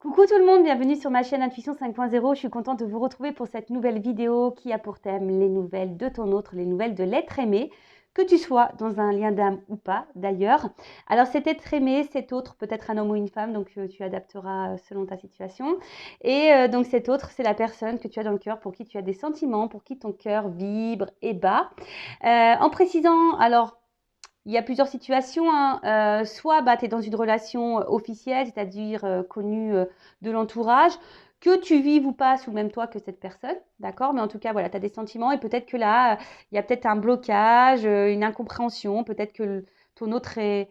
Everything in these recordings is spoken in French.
Coucou tout le monde, bienvenue sur ma chaîne Intuition 5.0. Je suis contente de vous retrouver pour cette nouvelle vidéo qui a pour thème les nouvelles de ton autre, les nouvelles de l'être aimé, que tu sois dans un lien d'âme ou pas d'ailleurs. Alors cet être aimé, cet autre, peut-être un homme ou une femme, donc tu adapteras selon ta situation. Et donc cet autre, c'est la personne que tu as dans le cœur, pour qui tu as des sentiments, pour qui ton cœur vibre et bat. En précisant, alors, il y a plusieurs situations, hein. Soit tu es dans une relation officielle, c'est-à-dire connue de l'entourage, que tu vives ou pas sous le même toit que cette personne, d'accord? Mais en tout cas, voilà, tu as des sentiments et peut-être que là, il y a peut-être un blocage, une incompréhension, peut-être que ton autre est,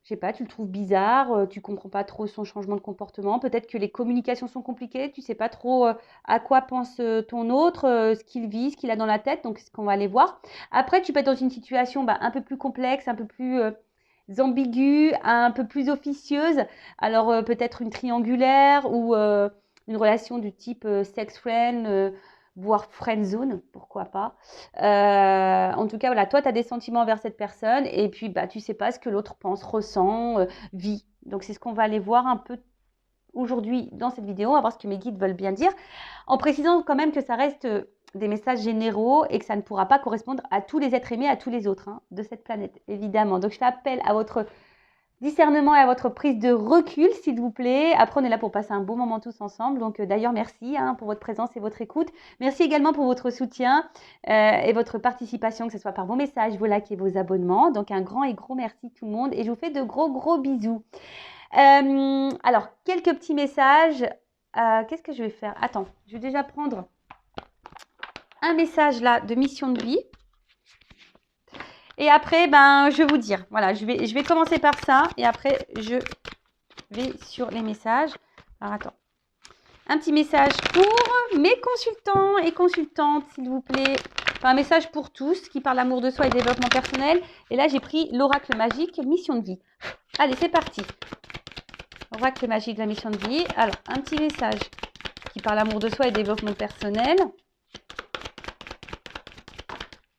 je sais pas, tu le trouves bizarre, tu comprends pas trop son changement de comportement. Peut-être que les communications sont compliquées, tu sais pas trop à quoi pense ton autre, ce qu'il vit, ce qu'il a dans la tête. Donc, c'est ce qu'on va aller voir. Après, tu peux être dans une situation un peu plus complexe, un peu plus ambiguë, un peu plus officieuse. Alors, peut-être une triangulaire ou une relation du type sex friend, voire friend zone, pourquoi pas. En tout cas, voilà, toi, tu as des sentiments envers cette personne et puis tu sais pas ce que l'autre pense, ressent, vit. Donc, c'est ce qu'on va aller voir un peu aujourd'hui dans cette vidéo. On va voir ce que mes guides veulent bien dire, en précisant quand même que ça reste des messages généraux et que ça ne pourra pas correspondre à tous les êtres aimés, à tous les autres de cette planète, évidemment. Donc, je fais appel à votre discernement et à votre prise de recul, s'il vous plaît. Après, on est là pour passer un bon moment tous ensemble. Donc, d'ailleurs, merci pour votre présence et votre écoute. Merci également pour votre soutien et votre participation, que ce soit par vos messages, vos likes et vos abonnements. Donc, un grand et gros merci tout le monde. Et je vous fais de gros bisous. Alors, quelques petits messages. Qu'est-ce que je vais faire? Attends, je vais déjà prendre un message là de mission de vie. Et après, je vais vous dire. Voilà, je vais commencer par ça. Et après, je vais sur les messages. Alors, attends. Un petit message pour mes consultants et consultantes, s'il vous plaît. Enfin, un message pour tous qui parlent d'amour de soi et développement personnel. Et là, j'ai pris l'oracle magique, mission de vie. Allez, c'est parti. Oracle magique, la mission de vie. Alors, un petit message qui parle d'amour de soi et développement personnel.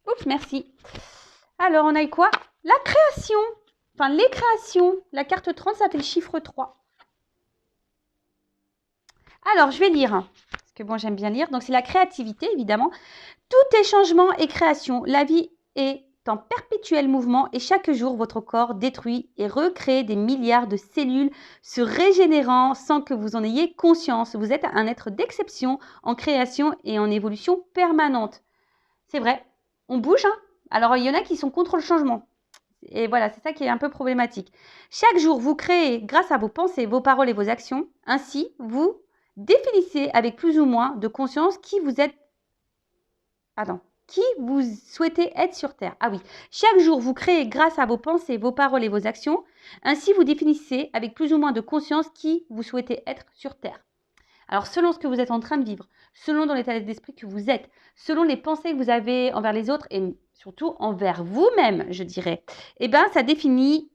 Oups, merci. Alors, on a eu quoi? La création. Enfin, les créations. La carte 30, ça fait le chiffre 3. Alors, je vais lire. Parce que bon, j'aime bien lire. Donc, c'est la créativité, évidemment. Tout est changement et création. La vie est en perpétuel mouvement et chaque jour, votre corps détruit et recrée des milliards de cellules se régénérant sans que vous en ayez conscience. Vous êtes un être d'exception en création et en évolution permanente. C'est vrai, on bouge. Alors, il y en a qui sont contre le changement. Et voilà, c'est ça qui est un peu problématique. Chaque jour, vous créez grâce à vos pensées, vos paroles et vos actions. Ainsi, vous définissez avec plus ou moins de conscience qui vous êtes. Qui vous souhaitez être sur Terre. Ah oui, chaque jour, vous créez grâce à vos pensées, vos paroles et vos actions. Ainsi, vous définissez avec plus ou moins de conscience qui vous souhaitez être sur Terre. Alors, selon ce que vous êtes en train de vivre, selon dans l'état d'esprit que vous êtes, selon les pensées que vous avez envers les autres et surtout envers vous-même, je dirais, ça définit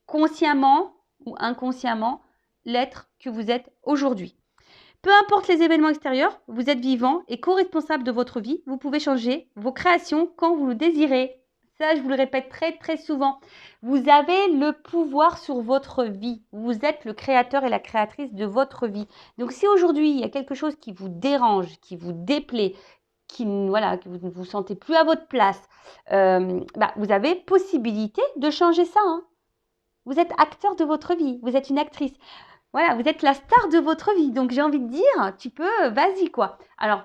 consciemment ou inconsciemment l'être que vous êtes aujourd'hui. Peu importe les événements extérieurs, vous êtes vivant et co-responsable de votre vie. Vous pouvez changer vos créations quand vous le désirez. Ça, je vous le répète très souvent. Vous avez le pouvoir sur votre vie. Vous êtes le créateur et la créatrice de votre vie. Donc, si aujourd'hui, il y a quelque chose qui vous dérange, qui vous déplaît, que vous ne vous sentez plus à votre place, vous avez possibilité de changer ça. Vous êtes acteur de votre vie. Vous êtes une actrice. Voilà, vous êtes la star de votre vie. Donc, j'ai envie de dire, tu peux, vas-y, quoi. Alors,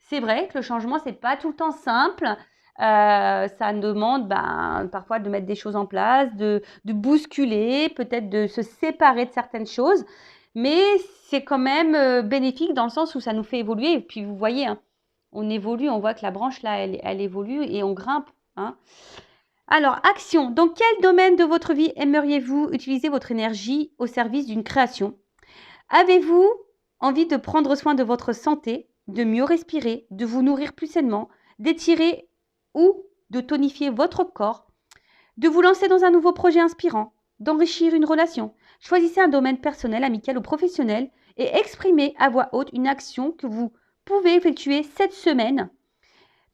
c'est vrai que le changement, c'est pas tout le temps simple. Ça demande parfois de mettre des choses en place, de bousculer, peut-être de se séparer de certaines choses. Mais c'est quand même bénéfique dans le sens où ça nous fait évoluer. Et puis, vous voyez, on évolue, on voit que la branche, là, elle évolue et on grimpe. Alors, action. Dans quel domaine de votre vie aimeriez-vous utiliser votre énergie au service d'une création? Avez-vous envie de prendre soin de votre santé, de mieux respirer, de vous nourrir plus sainement, d'étirer ou de tonifier votre corps, de vous lancer dans un nouveau projet inspirant, d'enrichir une relation? Choisissez un domaine personnel, amical ou professionnel et exprimez à voix haute une action que vous pouvez effectuer cette semaine.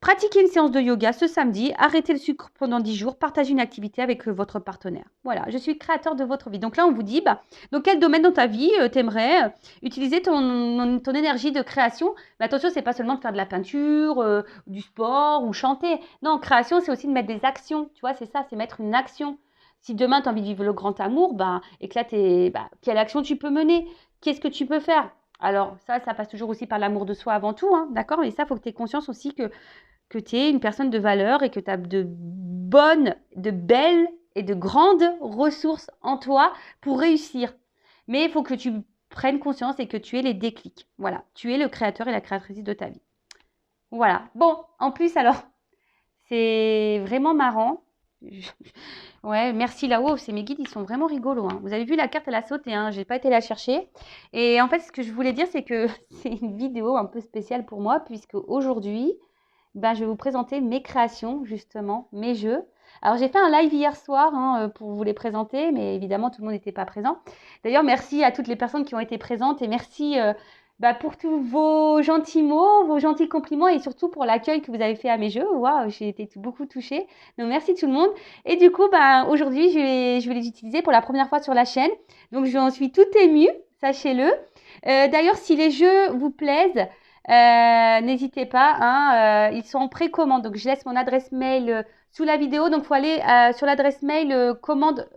Pratiquez une séance de yoga ce samedi, arrêtez le sucre pendant 10 jours, partagez une activité avec votre partenaire. Voilà, je suis créateur de votre vie. Donc là, on vous dit, dans quel domaine dans ta vie t'aimerais utiliser ton énergie de création. Mais attention, c'est pas seulement de faire de la peinture, du sport ou chanter. Non, création, c'est aussi de mettre des actions. Tu vois, c'est ça, c'est mettre une action. Si demain, tu as envie de vivre le grand amour, et que là, quelle action tu peux mener? Qu'est-ce que tu peux faire? Alors, ça passe toujours aussi par l'amour de soi avant tout, hein, d'accord? Et ça, il faut que tu aies conscience aussi que tu es une personne de valeur et que tu as de bonnes, de belles et de grandes ressources en toi pour réussir. Mais il faut que tu prennes conscience et que tu aies les déclics. Voilà, tu es le créateur et la créatrice de ta vie. Voilà. Bon, en plus, alors, c'est vraiment marrant. Ouais, merci là-haut, c'est mes guides, ils sont vraiment rigolos, hein. Vous avez vu, la carte, elle a sauté, hein. Je n'ai pas été la chercher. Et en fait, ce que je voulais dire, c'est que c'est une vidéo un peu spéciale pour moi, puisque aujourd'hui, je vais vous présenter mes créations, justement, mes jeux. Alors, j'ai fait un live hier soir pour vous les présenter, mais évidemment, tout le monde n'était pas présent. D'ailleurs, merci à toutes les personnes qui ont été présentes et merci pour tous vos gentils mots, vos gentils compliments et surtout pour l'accueil que vous avez fait à mes jeux. Waouh, j'ai été beaucoup touchée. Donc, merci tout le monde. Et du coup, aujourd'hui, je vais les utiliser pour la première fois sur la chaîne. Donc, j'en suis toute émue, sachez-le. D'ailleurs, si les jeux vous plaisent, n'hésitez pas, ils sont en précommande. Donc, je laisse mon adresse mail sous la vidéo. Donc, il faut aller sur l'adresse mail commande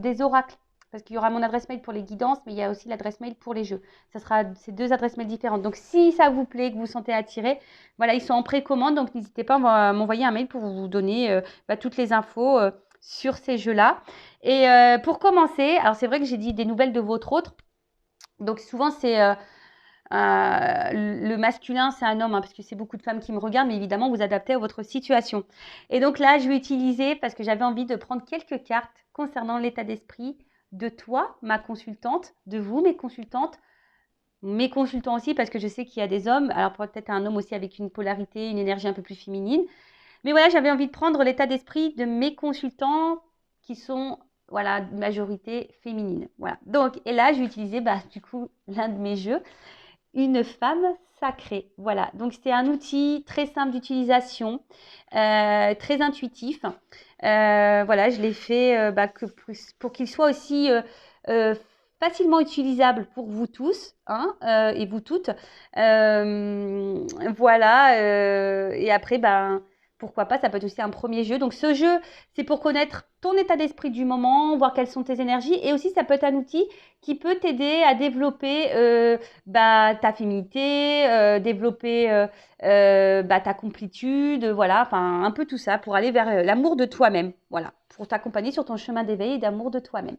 des oracles. Parce qu'il y aura mon adresse mail pour les guidances, mais il y a aussi l'adresse mail pour les jeux. Ça sera ces deux adresses mail différentes. Donc, si ça vous plaît, que vous vous sentez attiré, voilà, ils sont en précommande. Donc, n'hésitez pas à m'envoyer un mail pour vous donner toutes les infos sur ces jeux-là. Et pour commencer, alors c'est vrai que j'ai dit des nouvelles de votre autre. Donc, souvent, c'est le masculin, c'est un homme, parce que c'est beaucoup de femmes qui me regardent, mais évidemment, vous adaptez à votre situation. Et donc là, je vais utiliser, parce que j'avais envie de prendre quelques cartes concernant l'état d'esprit de toi, ma consultante, de vous, mes consultantes, mes consultants aussi, parce que je sais qu'il y a des hommes, alors peut-être un homme aussi avec une polarité, une énergie un peu plus féminine. Mais voilà, j'avais envie de prendre l'état d'esprit de mes consultants qui sont, voilà, de majorité féminine. Voilà. Donc, et là, je vais utiliser, du coup, l'un de mes jeux, une femme sacrée. Voilà, donc c'est un outil très simple d'utilisation, très intuitif. Voilà, je l'ai fait pour qu'il soit aussi facilement utilisable pour vous tous et vous toutes. Voilà, et après, pourquoi pas, ça peut être aussi un premier jeu. Donc ce jeu, c'est pour connaître ton état d'esprit du moment, voir quelles sont tes énergies. Et aussi, ça peut être un outil qui peut t'aider à développer ta féminité, développer ta complétude, voilà, enfin un peu tout ça pour aller vers l'amour de toi-même. Voilà, pour t'accompagner sur ton chemin d'éveil et d'amour de toi-même.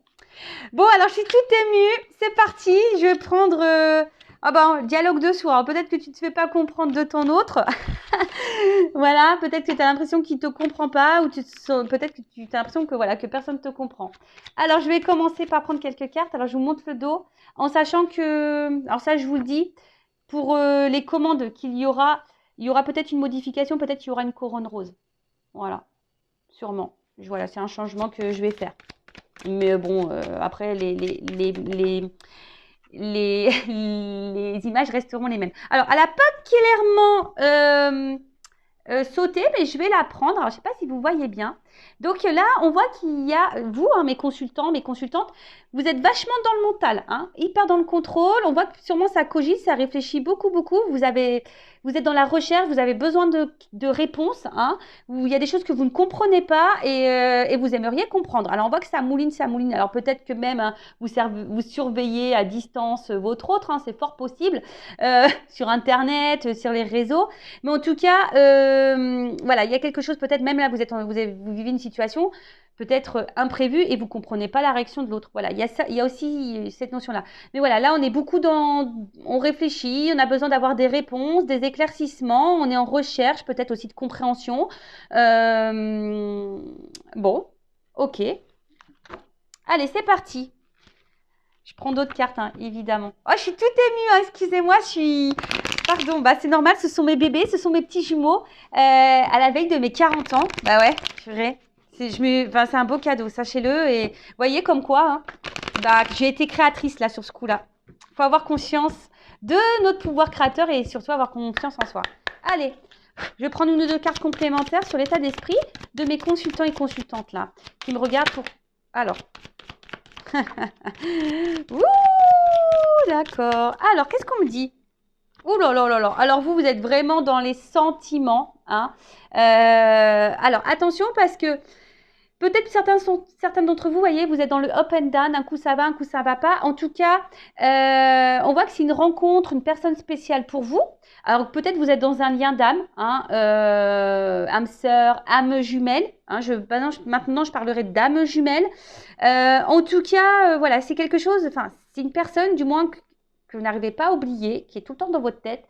Bon, alors je suis toute émue, c'est parti, je vais prendre... dialogue de soi. Alors, peut-être que tu ne te fais pas comprendre de ton autre. Voilà, peut-être que tu as l'impression qu'il ne te comprend pas ou peut-être que tu as l'impression que personne ne te comprend. Alors, je vais commencer par prendre quelques cartes. Alors, je vous montre le dos en sachant que, alors ça, je vous le dis, pour les commandes il y aura peut-être une modification, peut-être qu'il y aura une couronne rose. Voilà, sûrement. Voilà, c'est un changement que je vais faire. Mais bon, après, les images resteront les mêmes. Alors, elle n'a pas clairement sauté, mais je vais la prendre. Alors, je ne sais pas si vous voyez bien. Donc là, on voit qu'il y a, vous, mes consultants, mes consultantes, vous êtes vachement dans le mental, hyper dans le contrôle. On voit que sûrement ça cogite, ça réfléchit beaucoup, beaucoup. Vous êtes dans la recherche, vous avez besoin de réponses, où il y a des choses que vous ne comprenez pas et vous aimeriez comprendre. Alors, on voit que ça mouline, ça mouline. Alors, peut-être que même vous surveillez à distance votre autre, c'est fort possible, sur Internet, sur les réseaux. Mais en tout cas, voilà, il y a quelque chose, peut-être même là, vous vivez une situation peut-être imprévue et vous ne comprenez pas la réaction de l'autre. Voilà, il y a aussi cette notion-là. Mais voilà, là, on est beaucoup on réfléchit, on a besoin d'avoir des réponses, des éclaircissements, on est en recherche, peut-être aussi de compréhension. Bon, ok. Allez, c'est parti. Je prends d'autres cartes, évidemment. Oh, je suis toute émue, excusez-moi, Pardon, c'est normal, ce sont mes bébés, ce sont mes petits jumeaux à la veille de mes 40 ans. Bah ouais, purée. C'est un beau cadeau, sachez-le. Et vous voyez comme quoi, j'ai été créatrice là sur ce coup-là. Il faut avoir conscience de notre pouvoir créateur et surtout avoir confiance en soi. Allez, Je vais prendre une ou deux cartes complémentaires sur l'état d'esprit de mes consultants et consultantes là, qui me regardent pour... Alors. Ouh, d'accord. Alors, qu'est-ce qu'on me dit? Ouh là là là là. Alors, vous êtes vraiment dans les sentiments. Hein. Alors, attention parce que peut-être certains d'entre vous, voyez, vous êtes dans le up and down, un coup ça va, un coup ça va pas. En tout cas, on voit que c'est une rencontre, une personne spéciale pour vous. Alors peut-être vous êtes dans un lien d'âme, hein, âme sœur, âme jumelle. Hein, maintenant, je parlerai d'âme jumelle. En tout cas, voilà, c'est quelque chose, enfin, c'est une personne, du moins, que vous n'arrivez pas à oublier, qui est tout le temps dans votre tête.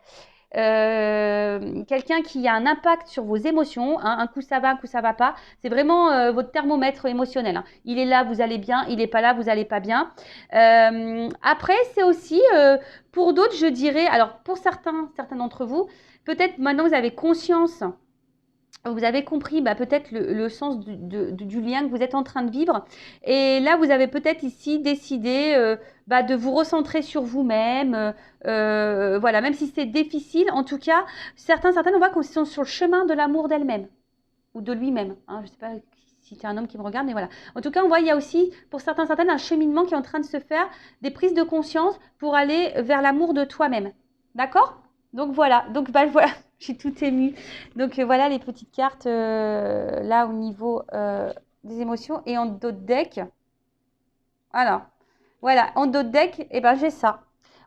Quelqu'un qui a un impact sur vos émotions, hein, un coup ça va, un coup ça va pas, c'est vraiment votre thermomètre émotionnel. Hein. Il est là, vous allez bien, il n'est pas là, vous allez pas bien. Après, c'est aussi, pour d'autres, je dirais, alors pour certains d'entre vous, peut-être maintenant vous avez conscience, vous avez compris peut-être le sens du lien que vous êtes en train de vivre. Et là, vous avez peut-être ici décidé de vous recentrer sur vous-même. Voilà, même si c'est difficile, en tout cas, certaines, on voit qu'ils sont sur le chemin de l'amour d'elle-même ou de lui-même. Hein, je ne sais pas si c'est un homme qui me regarde, mais voilà. En tout cas, on voit il y a aussi, pour certaines, un cheminement qui est en train de se faire, des prises de conscience pour aller vers l'amour de toi-même. D'accord ? Donc voilà, voilà, je suis tout émue. Donc voilà les petites cartes là au niveau des émotions. Et en dos de deck, alors, voilà, en dos de deck, j'ai ça.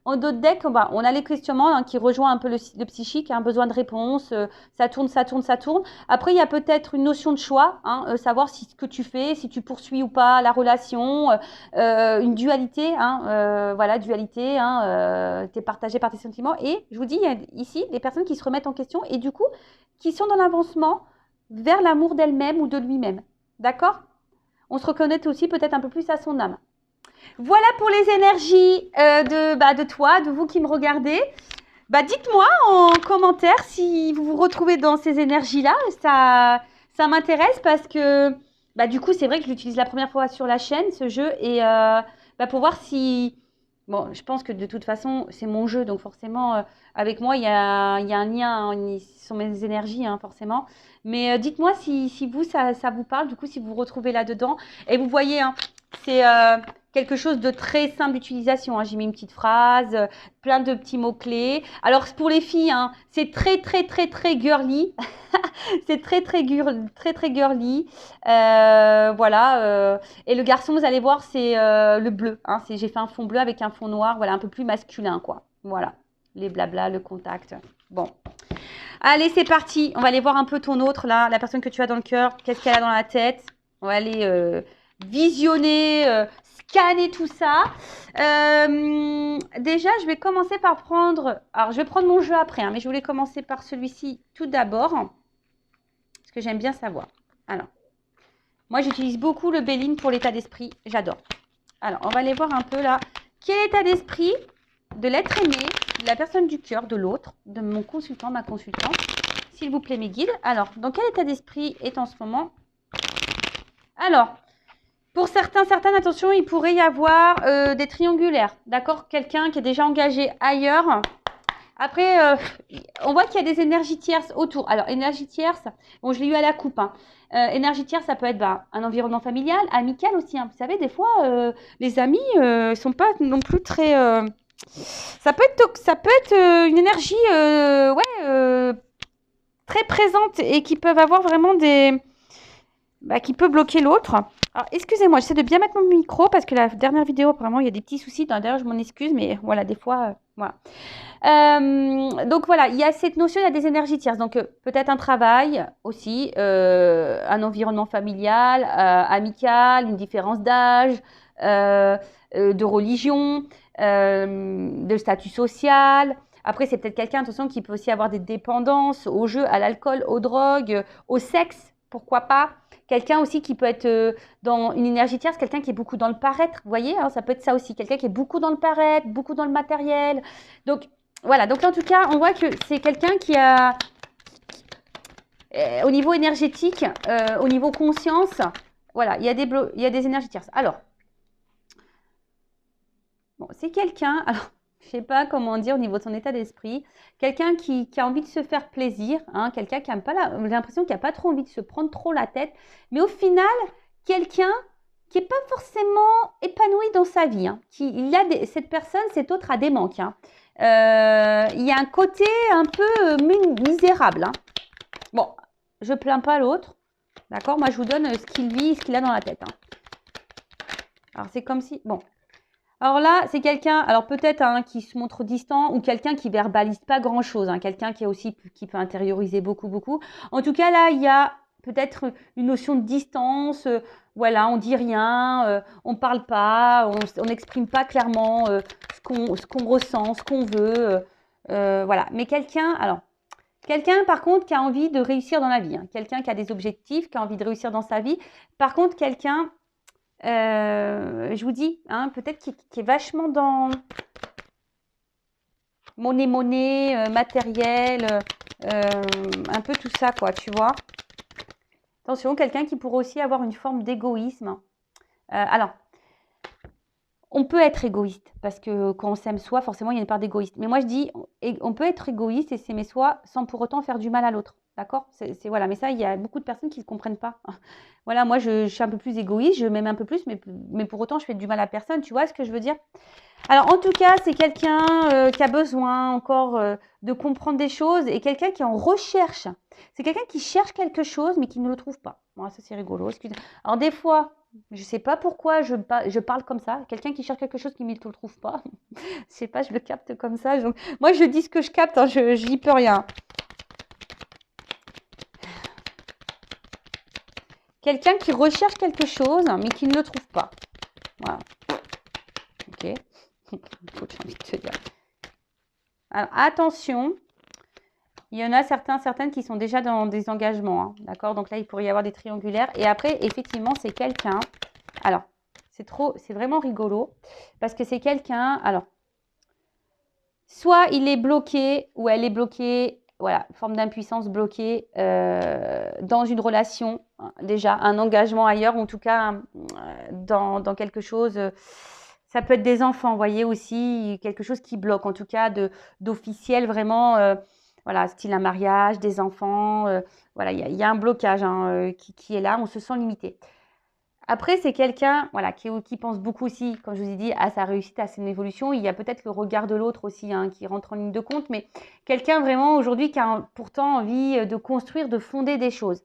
En dos de deck, on a les questionnements hein, qui rejoignent un peu le psychique, un besoin de réponse, ça tourne. Après, il y a peut-être une notion de choix, hein, savoir si ce que tu fais, si tu poursuis ou pas la relation, une dualité, hein, voilà, dualité, hein, tu es partagé par tes sentiments. Et je vous dis, il y a ici des personnes qui se remettent en question et du coup, qui sont dans l'avancement vers l'amour d'elle-même ou de lui-même. D'accord ? On se reconnaît aussi peut-être un peu plus à son âme. Voilà pour les énergies de toi, de vous qui me regardez. Dites-moi en commentaire si vous vous retrouvez dans ces énergies-là. Ça m'intéresse parce que du coup, c'est vrai que je l'utilise la première fois sur la chaîne, ce jeu. Et pour voir si... Bon, je pense que de toute façon, c'est mon jeu. Donc forcément, avec moi, il y a un lien. Hein, ce sont mes énergies, hein, forcément. Mais dites-moi si vous, ça vous parle. Du coup, si vous vous retrouvez là-dedans. Et vous voyez, hein, c'est... quelque chose de très simple d'utilisation. Hein. J'ai mis une petite phrase, plein de petits mots-clés. Alors, pour les filles, hein, c'est très girly. C'est très girly. Voilà. Et le garçon, vous allez voir, c'est le bleu. Hein. J'ai fait un fond bleu avec un fond noir. Voilà, un peu plus masculin, quoi. Voilà. Les blabla, le contact. Bon. Allez, c'est parti. On va aller voir un peu ton autre, là. La personne que tu as dans le cœur. Qu'est-ce qu'elle a dans la tête? On va aller visionner... scanner tout ça. Déjà, je vais commencer par prendre... Alors, je vais prendre mon jeu après, hein, mais je voulais commencer par celui-ci tout d'abord. Parce que j'aime bien savoir. Alors, moi, j'utilise beaucoup le Béline pour l'état d'esprit. J'adore. Alors, on va aller voir un peu là. Quel état d'esprit de l'être aimé, de la personne du cœur, de l'autre, de mon consultant, ma consultante. S'il vous plaît, mes guides. Alors, dans quel état d'esprit est en ce moment? Alors... Pour certaines, attention, il pourrait y avoir des triangulaires, d'accord? Quelqu'un qui est déjà engagé ailleurs. Après, on voit qu'il y a des énergies tierces autour. Alors, énergie tierce, bon, je l'ai eu à la coupe. Hein. Énergie tierce, ça peut être un environnement familial, amical aussi. Hein. Vous savez, des fois, les amis ne sont pas non plus très... Ça peut être une énergie très présente et qui peuvent avoir vraiment des... qui peut bloquer l'autre. Alors, excusez-moi, j'essaie de bien mettre mon micro parce que la dernière vidéo, apparemment, il y a des petits soucis. D'ailleurs, je m'en excuse, mais voilà, des fois, voilà. Donc, voilà, il y a cette notion, il y a des énergies tierces. Donc, peut-être un travail aussi, un environnement familial, amical, une différence d'âge, de religion, de statut social. Après, c'est peut-être quelqu'un, attention, qui peut aussi avoir des dépendances au jeu, à l'alcool, aux drogues, au sexe, pourquoi pas. Quelqu'un aussi qui peut être dans une énergie tierce, quelqu'un qui est beaucoup dans le paraître, vous voyez, hein, ça peut être ça aussi, quelqu'un qui est beaucoup dans le paraître, beaucoup dans le matériel. Donc, voilà, donc en tout cas, on voit que c'est quelqu'un qui a, au niveau énergétique, au niveau conscience, voilà, il y a des énergies tierces. Alors, bon, c'est quelqu'un, alors, je sais pas comment dire au niveau de son état d'esprit. Quelqu'un qui a envie de se faire plaisir, hein, quelqu'un qui a pas j'ai l'impression qu'il n'a pas trop envie de se prendre trop la tête. Mais au final, quelqu'un qui n'est pas forcément épanoui dans sa vie. Hein, cette personne, cet autre a des manques. Hein. Il y a un côté un peu misérable. Hein. Bon, je ne plains pas l'autre. D'accord? Moi, je vous donne ce qu'il vit, ce qu'il a dans la tête. Hein. Alors, c'est comme si... Bon. Alors là, c'est quelqu'un, alors peut-être hein, qui se montre distant ou quelqu'un qui verbalise pas grand-chose. Hein, quelqu'un qui peut intérioriser beaucoup. En tout cas, là, il y a peut-être une notion de distance. Voilà, on dit rien, on parle pas, on n'exprime pas clairement ce qu'on ressent, ce qu'on veut. Voilà. Mais quelqu'un par contre qui a envie de réussir dans la vie, hein, quelqu'un qui a des objectifs, qui a envie de réussir dans sa vie. Par contre, quelqu'un, je vous dis, hein, peut-être qui est vachement dans monnaie, matériel, un peu tout ça, quoi, tu vois. Attention, quelqu'un qui pourrait aussi avoir une forme d'égoïsme. Alors, on peut être égoïste, parce que quand on s'aime soi, forcément, il y a une part d'égoïste. Mais moi, je dis, on peut être égoïste et s'aimer soi sans pour autant faire du mal à l'autre. D'accord? Voilà. Mais ça, il y a beaucoup de personnes qui ne le comprennent pas. Voilà, moi, je suis un peu plus égoïste, je m'aime un peu plus, mais pour autant, je fais du mal à personne. Tu vois ce que je veux dire? Alors, en tout cas, c'est quelqu'un qui a besoin encore de comprendre des choses et quelqu'un qui est en recherche. C'est quelqu'un qui cherche quelque chose, mais qui ne le trouve pas. Bon, ça, c'est rigolo. Alors, des fois, je ne sais pas pourquoi je parle comme ça. Quelqu'un qui cherche quelque chose qui ne le trouve pas. Je ne sais pas, je le capte comme ça. Donc, moi, je dis ce que je capte, hein, je n'y peux rien. Quelqu'un qui recherche quelque chose, mais qui ne le trouve pas. Voilà. Ok. J'ai envie de te dire. Alors, attention. Il y en a certaines qui sont déjà dans des engagements. Hein, d'accord? Donc là, il pourrait y avoir des triangulaires. Et après, effectivement, c'est quelqu'un. Alors, c'est vraiment rigolo. Parce que c'est quelqu'un. Alors, soit il est bloqué ou elle est bloquée. Voilà, forme d'impuissance bloquée dans une relation, déjà un engagement ailleurs, ou en tout cas dans quelque chose, ça peut être des enfants, vous voyez aussi, quelque chose qui bloque, en tout cas d'officiel vraiment, voilà, style un mariage, des enfants, voilà, il y a un blocage hein, qui est là, on se sent limité. Après, c'est quelqu'un voilà, qui pense beaucoup aussi, comme je vous ai dit, à sa réussite, à son évolution. Il y a peut-être le regard de l'autre aussi hein, qui rentre en ligne de compte, mais quelqu'un vraiment aujourd'hui qui a pourtant envie de construire, de fonder des choses.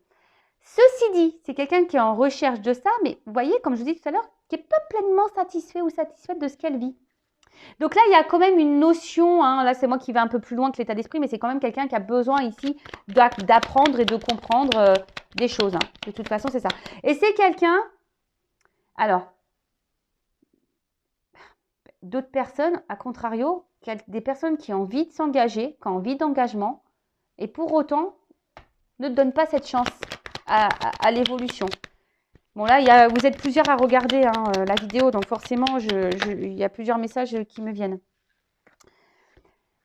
Ceci dit, c'est quelqu'un qui est en recherche de ça, mais vous voyez, comme je vous dis tout à l'heure, qui n'est pas pleinement satisfait ou satisfaite de ce qu'elle vit. Donc là, il y a quand même une notion, hein, là c'est moi qui vais un peu plus loin que l'état d'esprit, mais c'est quand même quelqu'un qui a besoin ici d'apprendre et de comprendre des choses. Hein. De toute façon, c'est ça. Et c'est quelqu'un... Alors, d'autres personnes, à contrario, des personnes qui ont envie de s'engager, qui ont envie d'engagement, et pour autant, ne donnent pas cette chance à l'évolution. Bon là, vous êtes plusieurs à regarder hein, la vidéo, donc forcément, il y a plusieurs messages qui me viennent.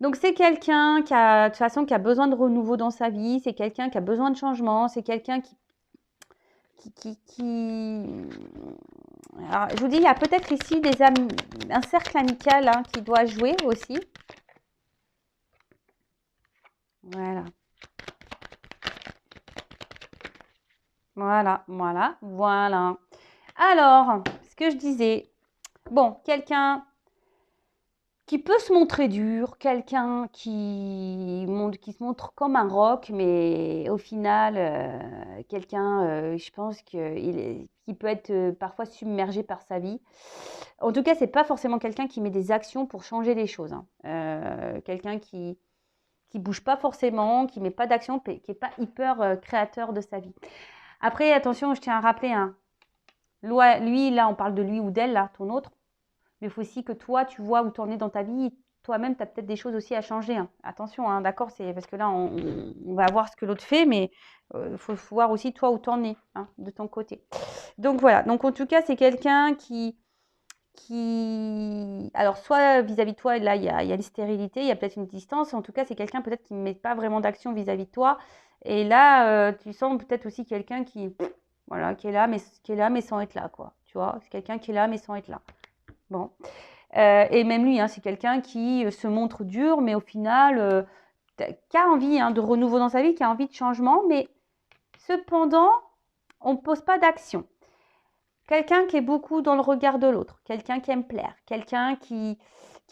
Donc c'est quelqu'un qui a, de toute façon, qui a besoin de renouveau dans sa vie, c'est quelqu'un qui a besoin de changement, c'est quelqu'un qui... Alors, je vous dis, il y a peut-être ici un cercle amical hein, qui doit jouer aussi. Voilà. Voilà. Alors, ce que je disais, bon, quelqu'un qui peut se montrer dur, quelqu'un qui se montre comme un roc, mais au final, quelqu'un, je pense qui peut être parfois submergé par sa vie. En tout cas, ce n'est pas forcément quelqu'un qui met des actions pour changer les choses. Hein. Quelqu'un qui ne bouge pas forcément, qui ne met pas d'action, qui n'est pas hyper créateur de sa vie. Après, attention, je tiens à rappeler, hein, lui, là, on parle de lui ou d'elle, là, ton autre. Mais il faut aussi que toi, tu vois où tu en es dans ta vie. Toi-même, tu as peut-être des choses aussi à changer. Hein. Attention, hein, d'accord, c'est parce que là, on va voir ce que l'autre fait, mais il faut voir aussi toi où tu en es, hein, de ton côté. Donc voilà, donc en tout cas, c'est quelqu'un qui... Alors, soit vis-à-vis de toi, là, il y a une stérilité, il y a peut-être une distance. En tout cas, c'est quelqu'un peut-être qui ne met pas vraiment d'action vis-à-vis de toi. Et là, tu sens peut-être aussi quelqu'un voilà, qui est là, mais sans être là, quoi. Tu vois, c'est quelqu'un qui est là, mais sans être là. Bon. Et même lui, hein, c'est quelqu'un qui se montre dur, mais au final, qui a envie de renouveau dans sa vie, qui a envie de changement, mais cependant, on ne pose pas d'action. Quelqu'un qui est beaucoup dans le regard de l'autre, quelqu'un qui aime plaire, quelqu'un qui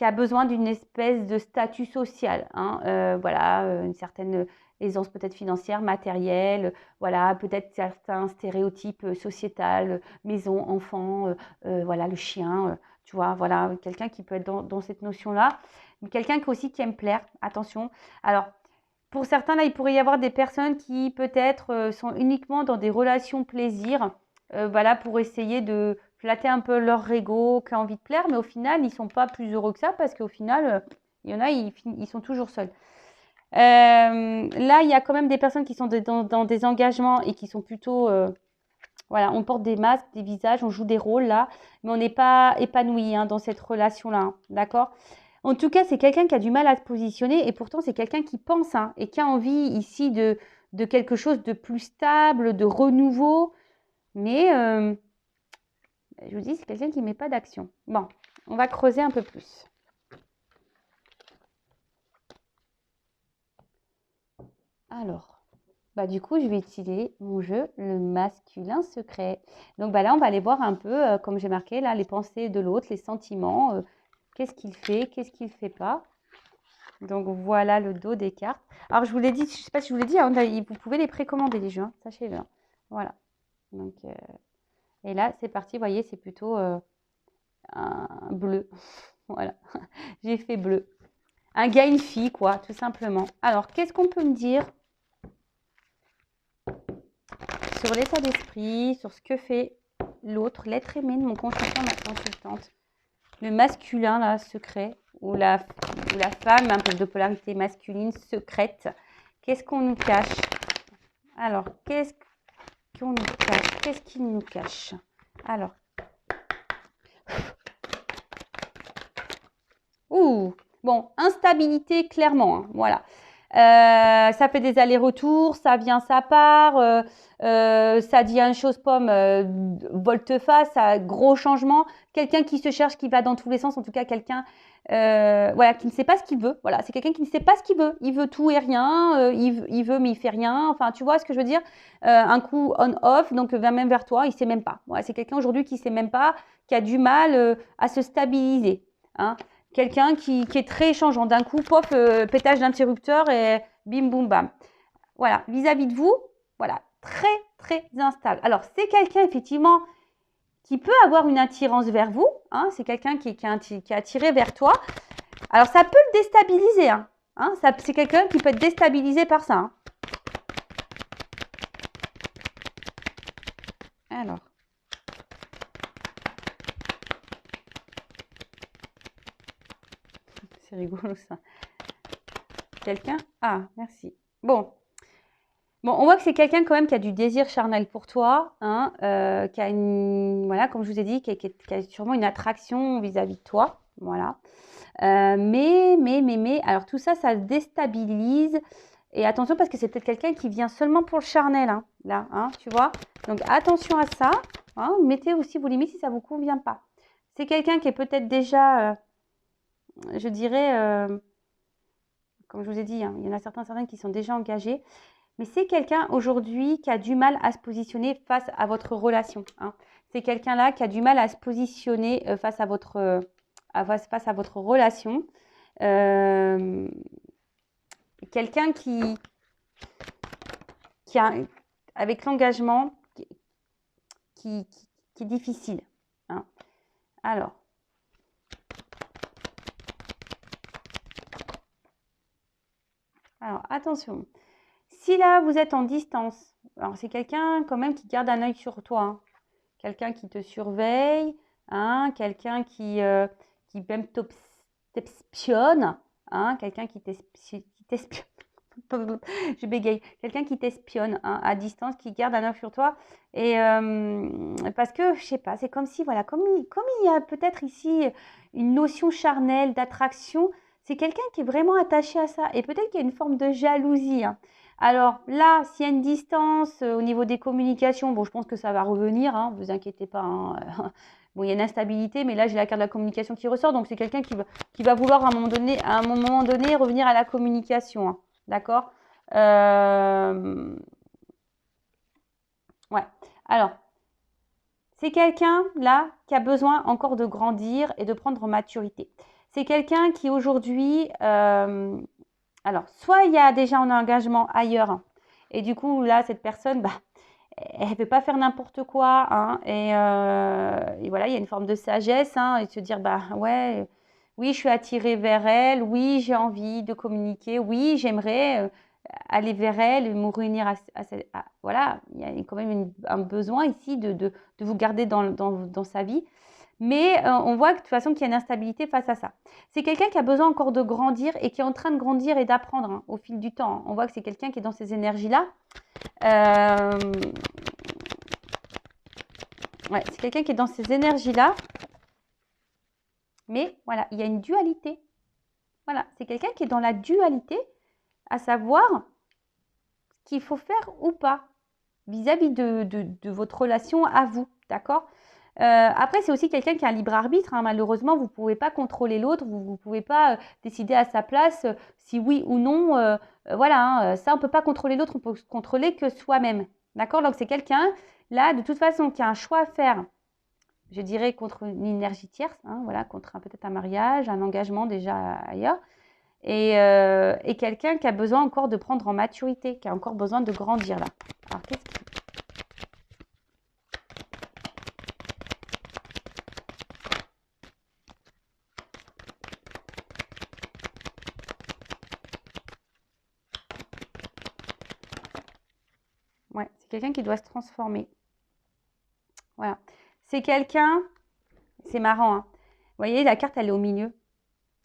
a besoin d'une espèce de statut social, voilà, une certaine aisance peut-être financière, matérielle, voilà, peut-être certains stéréotypes sociétals, maison, enfant, voilà, le chien, tu vois, voilà, quelqu'un qui peut être dans cette notion-là, mais quelqu'un aussi qui aime plaire, attention. Alors, pour certains, là, il pourrait y avoir des personnes qui peut-être sont uniquement dans des relations plaisir, voilà, pour essayer de flatter un peu leur ego, qui a envie de plaire, mais au final, ils ne sont pas plus heureux que ça parce qu'au final, il y en a, ils sont toujours seuls. Là, il y a quand même des personnes qui sont dans des engagements et qui sont plutôt, voilà, on porte des masques, des visages, on joue des rôles là, mais on n'est pas épanoui dans cette relation-là, d'accord? En tout cas, c'est quelqu'un qui a du mal à se positionner et pourtant, c'est quelqu'un qui pense et qui a envie ici de quelque chose de plus stable, de renouveau. Mais je vous dis, c'est quelqu'un qui ne met pas d'action. Bon, on va creuser un peu plus. Alors, du coup, je vais utiliser mon jeu, le masculin secret. Donc là, on va aller voir un peu, comme j'ai marqué, là, les pensées de l'autre, les sentiments, qu'est-ce qu'il fait, qu'est-ce qu'il ne fait pas. Donc, voilà le dos des cartes. Alors, je vous l'ai dit, je ne sais pas si je vous l'ai dit, vous pouvez les précommander, les jeux, sachez-le. Voilà. Donc, et là, c'est parti, vous voyez, c'est plutôt un bleu. Voilà, j'ai fait bleu. Un gars, une fille, quoi, tout simplement. Alors, qu'est-ce qu'on peut me dire sur l'état d'esprit, sur ce que fait l'autre, l'être aimé de mon consultant, ma consultante? Le masculin, là, secret, ou la femme, un peu de polarité masculine, secrète. Qu'est-ce qu'on nous cache? Alors, qu'est-ce qu'on nous cache? Qu'est-ce qu'il nous cache? Alors. Ouh, bon, instabilité, clairement, voilà. Ça fait des allers-retours, ça vient, ça part, ça dit une chose pomme, volte-face, ça gros changement. Quelqu'un qui se cherche, qui va dans tous les sens, en tout cas quelqu'un voilà, qui ne sait pas ce qu'il veut. Voilà, c'est quelqu'un qui ne sait pas ce qu'il veut. Il veut tout et rien, il veut mais il fait rien. Enfin, tu vois ce que je veux dire? Un coup on-off, donc même vers toi, il ne sait même pas. Voilà, c'est quelqu'un aujourd'hui qui ne sait même pas, qui a du mal à se stabiliser. Quelqu'un qui est très changeant. D'un coup, pof, pétage d'interrupteur et bim, boum, bam. Voilà, vis-à-vis de vous, voilà, très, très instable. Alors, c'est quelqu'un, effectivement, qui peut avoir une attirance vers vous. C'est quelqu'un qui est attiré vers toi. Alors, ça peut le déstabiliser. C'est quelqu'un qui peut être déstabilisé par ça. Alors. C'est rigolo ça. Quelqu'un? Ah, merci. Bon, on voit que c'est quelqu'un quand même qui a du désir charnel pour toi, qui a voilà, comme je vous ai dit, qui a sûrement une attraction vis-à-vis de toi, voilà. Mais, alors tout ça, ça se déstabilise. Et attention parce que c'est peut-être quelqu'un qui vient seulement pour le charnel, là, tu vois. Donc attention à ça. Mettez aussi vos limites si ça ne vous convient pas. C'est quelqu'un qui est peut-être déjà, je dirais, comme je vous ai dit, il y en a certains qui sont déjà engagés. Mais c'est quelqu'un aujourd'hui qui a du mal à se positionner face à votre relation. C'est quelqu'un-là qui a du mal à se positionner face à votre relation. Quelqu'un qui a, avec l'engagement, qui est difficile. Alors. Alors, attention. Si là, vous êtes en distance, alors c'est quelqu'un quand même qui garde un œil sur toi. Quelqu'un qui te surveille, quelqu'un qui même t'espionne, quelqu'un qui t'espionne. Je bégaye. Quelqu'un qui t'espionne à distance, qui garde un œil sur toi. Et parce que, je sais pas, c'est comme si, voilà, comme il y a peut-être ici une notion charnelle, d'attraction, c'est quelqu'un qui est vraiment attaché à ça. Et peut-être qu'il y a une forme de jalousie. Alors là, s'il y a une distance au niveau des communications, bon, je pense que ça va revenir, ne vous inquiétez pas. Bon, il y a une instabilité, mais là, j'ai la carte de la communication qui ressort. Donc, c'est quelqu'un qui va vouloir à un moment donné revenir à la communication. Hein. D'accord Ouais. Alors, c'est quelqu'un, là, qui a besoin encore de grandir et de prendre en maturité. C'est quelqu'un qui, aujourd'hui, alors, soit il y a déjà un engagement ailleurs, hein, et du coup, là, cette personne, bah, elle ne veut pas faire n'importe quoi, hein, et voilà, il y a une forme de sagesse, hein, et de se dire, bah ouais, oui, je suis attirée vers elle, oui, j'ai envie de communiquer, oui, j'aimerais aller vers elle, me réunir voilà, il y a quand même un besoin ici de vous garder dans sa vie. Mais on voit que, de toute façon qu'il y a une instabilité face à ça. C'est quelqu'un qui a besoin encore de grandir et qui est en train de grandir et d'apprendre hein, au fil du temps. Hein. On voit que c'est quelqu'un qui est dans ces énergies-là. Ouais, c'est quelqu'un qui est dans ces énergies-là. Mais voilà, il y a une dualité. Voilà, c'est quelqu'un qui est dans la dualité, à savoir ce qu'il faut faire ou pas vis-à-vis de votre relation à vous. D'accord après, c'est aussi quelqu'un qui a un libre arbitre. Hein. Malheureusement, vous ne pouvez pas contrôler l'autre. Vous ne pouvez pas décider à sa place si oui ou non. Voilà, hein, ça, on ne peut pas contrôler l'autre. On peut contrôler que soi-même. D'accord donc, c'est quelqu'un, là, de toute façon, qui a un choix à faire, je dirais, contre une énergie tierce. Hein, voilà, contre peut-être un mariage, un engagement déjà ailleurs. Et quelqu'un qui a besoin encore de prendre en maturité, qui a encore besoin de grandir, là. Alors, qu'est-ce qui... Ouais, c'est quelqu'un qui doit se transformer. Voilà. C'est quelqu'un, c'est marrant, hein. Vous voyez, la carte, elle est au milieu.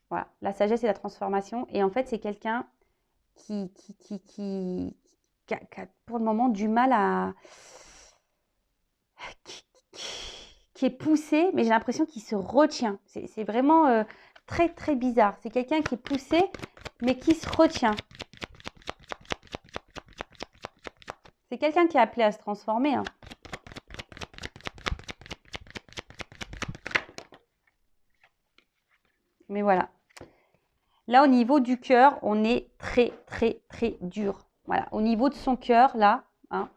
Voilà, la sagesse et la transformation. Et en fait, c'est quelqu'un qui a pour le moment du mal à... qui est poussé, mais j'ai l'impression qu'il se retient. C'est vraiment très, très bizarre. C'est quelqu'un qui est poussé, mais qui se retient. C'est quelqu'un qui est appelé à se transformer. Hein. Mais voilà. Là, au niveau du cœur, on est très, très, très dur. Voilà. Au niveau de son cœur, là, hein,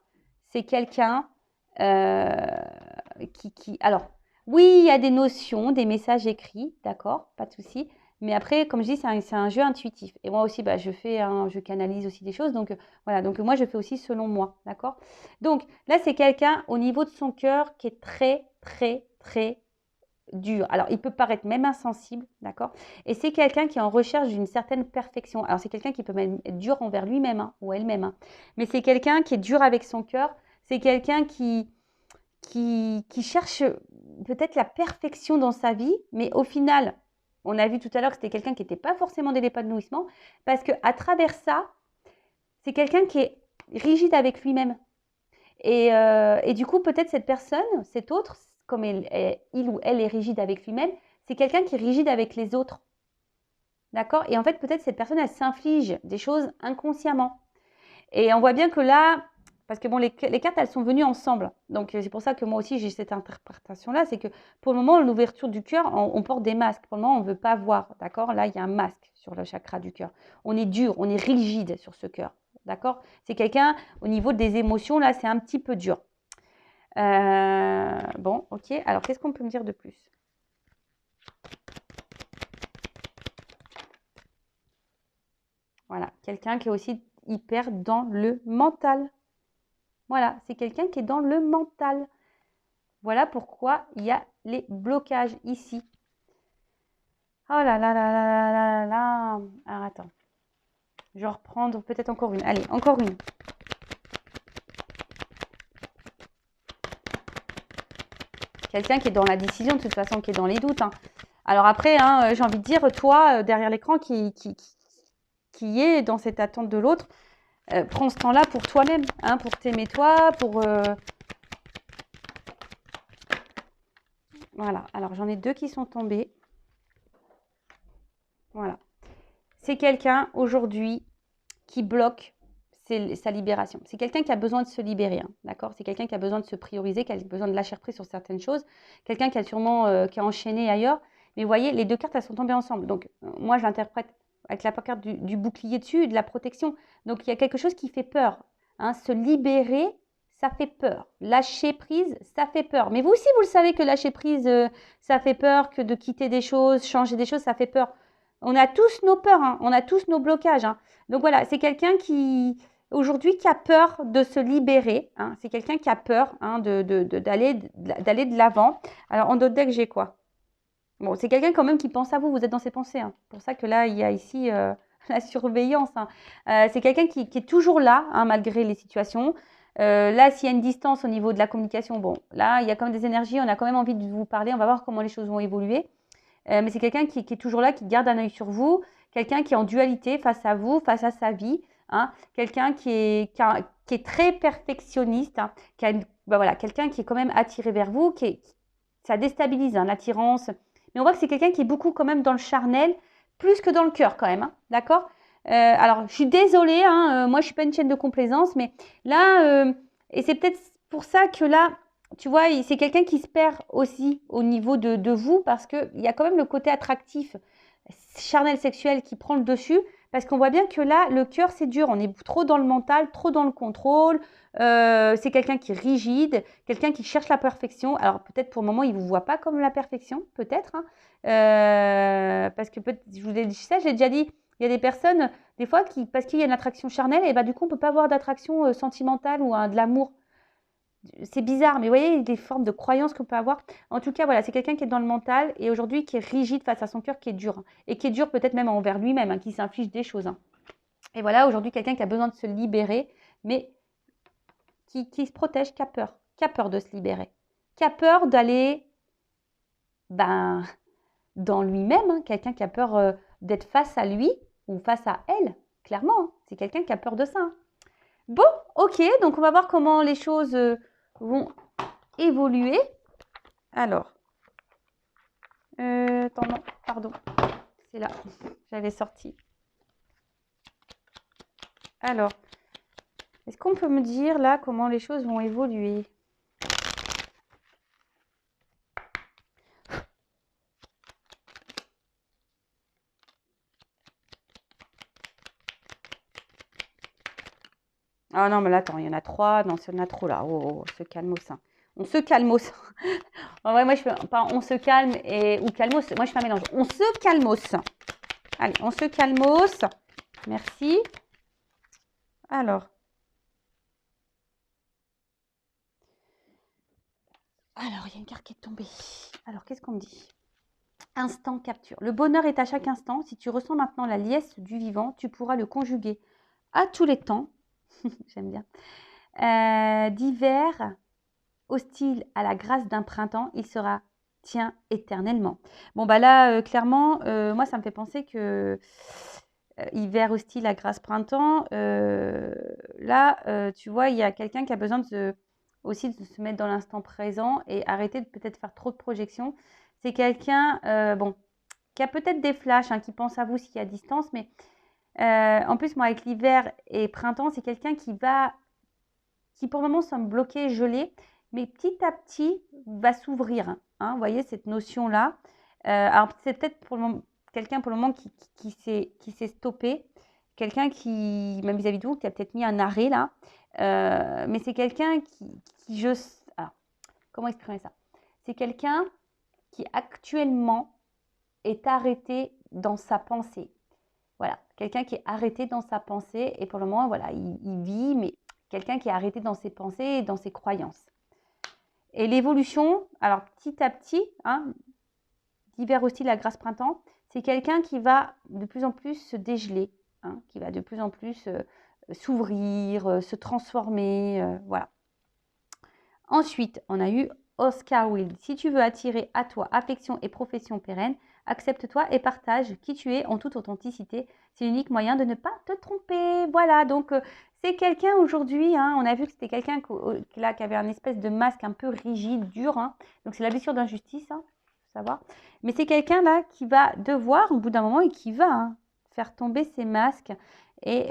c'est quelqu'un qui... Alors, oui, il y a des notions, des messages écrits, d'accord, pas de souci. Mais après, comme je dis, c'est un jeu intuitif. Et moi aussi, bah, je canalise aussi des choses. Donc, voilà. Donc, moi, je fais aussi selon moi, d'accord. Donc, là, c'est quelqu'un, au niveau de son cœur, qui est très, très, très dur. Alors, il peut paraître même insensible, d'accord? Et c'est quelqu'un qui est en recherche d'une certaine perfection. Alors, c'est quelqu'un qui peut même être dur envers lui-même hein, ou elle-même. Hein. Mais c'est quelqu'un qui est dur avec son cœur. C'est quelqu'un qui cherche peut-être la perfection dans sa vie, mais au final, on a vu tout à l'heure que c'était quelqu'un qui n'était pas forcément dans l'épanouissement, parce qu'à travers ça, c'est quelqu'un qui est rigide avec lui-même. Et du coup, peut-être cette personne, cet autre, comme il ou elle est rigide avec lui-même, c'est quelqu'un qui est rigide avec les autres. D'accord? Et en fait, peut-être cette personne, elle s'inflige des choses inconsciemment. Et on voit bien que là, parce que bon, les cartes, elles sont venues ensemble. Donc, c'est pour ça que moi aussi, j'ai cette interprétation-là. C'est que pour le moment, l'ouverture du cœur, on porte des masques. Pour le moment, on ne veut pas voir. D'accord? Là, il y a un masque sur le chakra du cœur. On est dur, on est rigide sur ce cœur. D'accord? C'est quelqu'un, au niveau des émotions, là, c'est un petit peu dur. Bon, ok. Alors, qu'est-ce qu'on peut me dire de plus? Voilà. Quelqu'un qui est aussi hyper dans le mental. Voilà. C'est quelqu'un qui est dans le mental. Voilà pourquoi il y a les blocages ici. Oh là là là là là là là. Alors, attends. Je vais reprendre peut-être encore une. Allez, encore une. Quelqu'un qui est dans la décision, de toute façon, qui est dans les doutes. Hein. Alors après, hein, j'ai envie de dire, toi, derrière l'écran, qui est dans cette attente de l'autre, prends ce temps-là pour toi-même, hein, pour t'aimer toi, pour... Voilà, alors j'en ai deux qui sont tombés. Voilà. C'est quelqu'un, aujourd'hui, qui bloque c'est sa libération. C'est quelqu'un qui a besoin de se libérer, hein, d'accord? C'est quelqu'un qui a besoin de se prioriser, qui a besoin de lâcher prise sur certaines choses. Quelqu'un qui a sûrement qui a enchaîné ailleurs. Mais vous voyez, les deux cartes, elles sont tombées ensemble. Donc, moi, je l'interprète avec la carte du bouclier dessus, de la protection. Donc, il y a quelque chose qui fait peur. Hein. Se libérer, ça fait peur. Lâcher prise, ça fait peur. Mais vous aussi, vous le savez que lâcher prise, ça fait peur, que de quitter des choses, changer des choses, ça fait peur. On a tous nos peurs, hein. On a tous nos blocages. Hein. Donc voilà, c'est quelqu'un qui, aujourd'hui, qui a peur de se libérer. Hein. C'est quelqu'un qui a peur hein, d'aller de l'avant. Alors, en d'autres decks, j'ai quoi? Bon, c'est quelqu'un quand même qui pense à vous. Vous êtes dans ses pensées. Hein. C'est pour ça que là, il y a ici la surveillance. Hein. C'est quelqu'un qui est toujours là, hein, malgré les situations. Là, s'il y a une distance au niveau de la communication, bon, là, il y a quand même des énergies. On a quand même envie de vous parler. On va voir comment les choses vont évoluer. Mais c'est quelqu'un qui est toujours là, qui garde un œil sur vous, quelqu'un qui est en dualité face à vous, face à sa vie, hein, quelqu'un qui est très perfectionniste, hein, voilà, quelqu'un qui est quand même attiré vers vous, ça déstabilise hein, l'attirance. Mais on voit que c'est quelqu'un qui est beaucoup quand même dans le charnel, plus que dans le cœur quand même, hein, d'accord? Alors, je suis désolée, hein, moi je ne suis pas une chaîne de complaisance, mais là, et c'est peut-être pour ça que là, tu vois, c'est quelqu'un qui se perd aussi au niveau de vous parce qu'il y a quand même le côté attractif, charnel sexuel qui prend le dessus parce qu'on voit bien que là, le cœur, c'est dur. On est trop dans le mental, trop dans le contrôle. C'est quelqu'un qui est rigide, quelqu'un qui cherche la perfection. Alors peut-être pour le moment, il ne vous voit pas comme la perfection, peut-être. Hein. Parce que je vous ai dit ça, j'ai déjà dit, il y a des personnes, des fois, parce qu'il y a une attraction charnelle, et bah, du coup, on ne peut pas avoir d'attraction sentimentale ou de l'amour. C'est bizarre, mais vous voyez, des formes de croyances qu'on peut avoir. En tout cas, voilà, c'est quelqu'un qui est dans le mental et aujourd'hui qui est rigide face à son cœur, qui est dur. Hein, et qui est dur peut-être même envers lui-même, hein, qui s'inflige des choses. Hein. Et voilà, aujourd'hui, quelqu'un qui a besoin de se libérer, mais qui se protège, qui a peur de se libérer. Qui a peur d'aller dans lui-même. Hein, quelqu'un qui a peur d'être face à lui ou face à elle, clairement. Hein, c'est quelqu'un qui a peur de ça. Hein. Bon, ok, donc on va voir comment les choses vont évoluer. Alors, attends, non, pardon, c'est là, j'avais sorti. Alors, est-ce qu'on peut me dire là comment les choses vont évoluer? Ah non, mais là, attends, il y en a 3. Non, il y en a trop là. Oh, on se calme au sein. On se calme au sein. En vrai, moi, je fais pas on se calme ou calmos. Moi, je fais un mélange. On se calmos. Allez, on se calmos. Merci. Alors, il y a une carte qui est tombée. Alors, qu'est-ce qu'on me dit? Instant capture. Le bonheur est à chaque instant. Si tu ressens maintenant la liesse du vivant, tu pourras le conjuguer à tous les temps. J'aime bien. D'hiver hostile à la grâce d'un printemps, il sera tien éternellement. Bon, bah là, clairement, moi, ça me fait penser que hiver hostile à grâce printemps, là, tu vois, il y a quelqu'un qui a besoin aussi de se mettre dans l'instant présent et arrêter de peut-être faire trop de projections. C'est quelqu'un, qui a peut-être des flashs, hein, qui pense à vous s'il y a distance, mais en plus, moi, avec l'hiver et printemps, c'est quelqu'un qui pour le moment semble bloqué, gelé, mais petit à petit va s'ouvrir. Hein, vous voyez cette notion-là. Alors, c'est peut-être pour le moment, quelqu'un pour le moment qui s'est stoppé, quelqu'un qui, même vis-à-vis de vous, qui a peut-être mis un arrêt là. Mais c'est quelqu'un alors, comment exprimer ça? C'est quelqu'un qui actuellement est arrêté dans sa pensée. Voilà, quelqu'un qui est arrêté dans sa pensée et pour le moment, voilà, il vit, mais quelqu'un qui est arrêté dans ses pensées et dans ses croyances. Et l'évolution, alors petit à petit, hein, d'hiver hostile à grâce printemps, c'est quelqu'un qui va de plus en plus se dégeler, hein, qui va de plus en plus s'ouvrir, se transformer, voilà. Ensuite, on a eu Oscar Wilde. Si tu veux attirer à toi affection et profession pérenne, accepte-toi et partage qui tu es en toute authenticité. C'est l'unique moyen de ne pas te tromper. Voilà, donc c'est quelqu'un aujourd'hui, hein, on a vu que c'était quelqu'un qui avait un espèce de masque un peu rigide, dur. Hein, donc c'est la blessure d'injustice, hein, faut savoir. Mais c'est quelqu'un là qui va devoir, au bout d'un moment, et qui va faire tomber ses masques. Et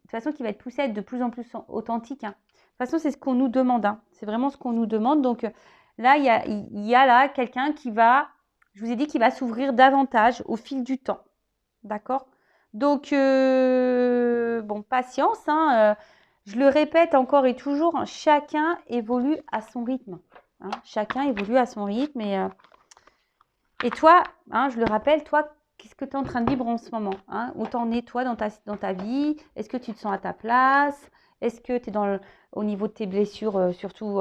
toute façon, qui va être poussé à être de plus en plus authentique. Hein. De toute façon, c'est ce qu'on nous demande. Hein. C'est vraiment ce qu'on nous demande. Donc là, il y a là quelqu'un qui va, je vous ai dit, qui va s'ouvrir davantage au fil du temps. D'accord? Donc, bon, patience. Hein, je le répète encore et toujours, hein, chacun évolue à son rythme. Hein, chacun évolue à son rythme. Et toi, hein, je le rappelle, toi, qu'est-ce que tu es en train de vivre en ce moment, hein? Où t'en es, toi, dans ta vie? Est-ce que tu te sens à ta place? Est-ce que tu es au niveau de tes blessures, surtout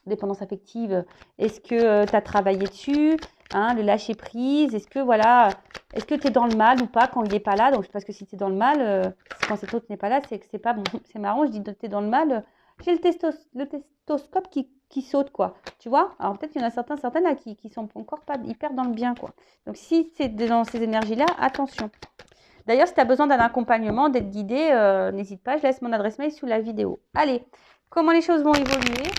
dépendance affective? Est-ce que tu as travaillé dessus, hein, le lâcher prise? Est-ce que, voilà, est-ce que tu es dans le mal ou pas quand il n'est pas là? Donc, parce que si tu es dans le mal, quand cet autre n'est pas là, c'est que c'est pas bon. C'est marrant, je dis que tu es dans le mal. J'ai le testoscope qui saute, quoi. Tu vois? Alors, peut-être qu'il y en a certaines là qui sont encore pas hyper dans le bien, quoi. Donc, si c'est dans ces énergies-là, attention. D'ailleurs, si tu as besoin d'un accompagnement, d'être guidé, n'hésite pas, je laisse mon adresse mail sous la vidéo. Allez, comment les choses vont évoluer?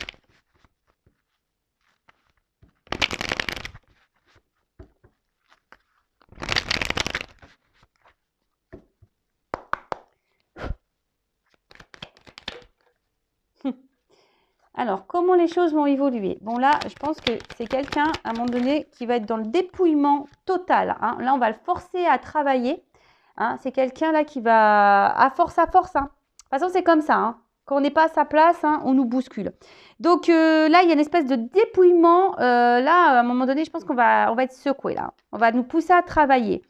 Alors, comment les choses vont évoluer? Bon, là, je pense que c'est quelqu'un, à un moment donné, qui va être dans le dépouillement total. Hein. Là, on va le forcer à travailler. Hein. C'est quelqu'un, là, qui va à force. Hein. De toute façon, c'est comme ça. Hein. Quand on n'est pas à sa place, hein, on nous bouscule. Donc, là, il y a une espèce de dépouillement. Là, à un moment donné, je pense qu'on va être secoué, là. On va nous pousser à travailler.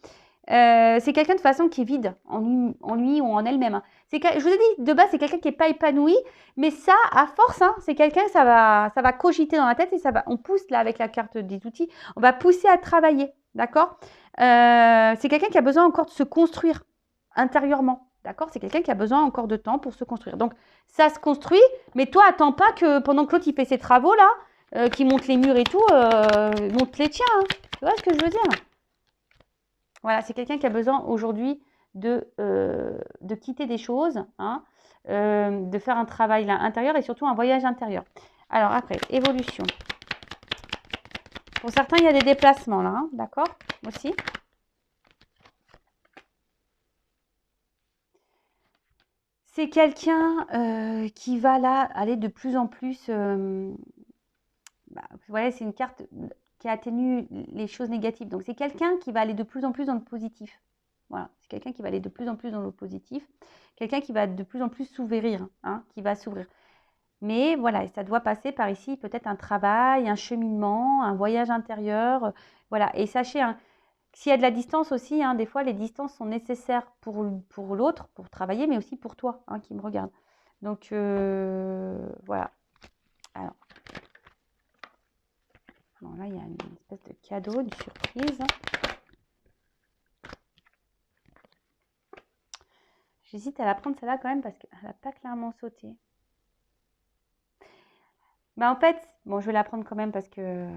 C'est quelqu'un, de toute façon, qui est vide en lui ou en elle-même. Hein. Je vous ai dit, de base, c'est quelqu'un qui n'est pas épanoui. Mais ça, à force, hein, c'est quelqu'un, ça va cogiter dans la tête et on pousse là avec la carte des outils, on va pousser à travailler, d'accord? C'est quelqu'un qui a besoin encore de se construire intérieurement, d'accord? C'est quelqu'un qui a besoin encore de temps pour se construire. Donc, ça se construit, mais toi, attends pas que pendant que l'autre, il fait ses travaux là, qui monte les murs et tout, monte les tiens, hein. Tu vois ce que je veux dire? Voilà, c'est quelqu'un qui a besoin aujourd'hui de quitter des choses, hein, de faire un travail là, intérieur et surtout un voyage intérieur. Alors après, évolution. Pour certains, il y a des déplacements là, hein, d'accord? Aussi. C'est quelqu'un qui va là aller de plus en plus... voilà, c'est une carte qui atténue les choses négatives. Donc, c'est quelqu'un qui va aller de plus en plus dans le positif. Voilà, c'est quelqu'un qui va aller de plus en plus dans le positif. Quelqu'un qui va de plus en plus s'ouvrir, hein, qui va s'ouvrir. Mais voilà, ça doit passer par ici peut-être un travail, un cheminement, un voyage intérieur. Voilà, et sachez, hein, s'il y a de la distance aussi, hein, des fois les distances sont nécessaires pour l'autre, pour travailler, mais aussi pour toi, hein, qui me regarde. Donc, voilà. Alors, bon, là, il y a une espèce de cadeau, une surprise. J'hésite à la prendre celle-là quand même parce qu'elle n'a pas clairement sauté. Bah en fait, bon, je vais la prendre quand même parce que...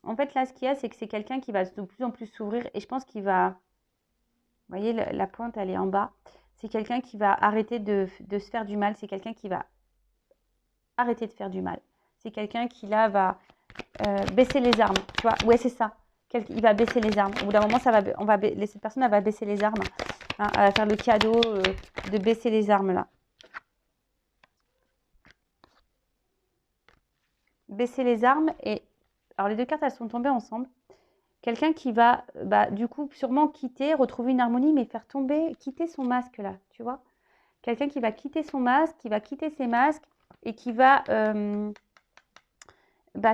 En fait, là, ce qu'il y a, c'est que c'est quelqu'un qui va de plus en plus s'ouvrir et je pense qu'il va... Vous voyez, la pointe, elle est en bas. C'est quelqu'un qui va arrêter de se faire du mal. C'est quelqu'un qui va arrêter de faire du mal. C'est quelqu'un qui, là, va baisser les armes. Tu vois? Ouais, c'est ça. Il va baisser les armes. Au bout d'un moment, cette personne, elle va baisser les armes. Hein, elle va faire le cadeau de baisser les armes, là. Baisser les armes et... Alors, les deux cartes, elles sont tombées ensemble. Quelqu'un qui va, du coup, sûrement quitter, retrouver une harmonie, mais faire tomber, quitter son masque, là, tu vois? Quelqu'un qui va quitter son masque, qui va quitter ses masques et qui va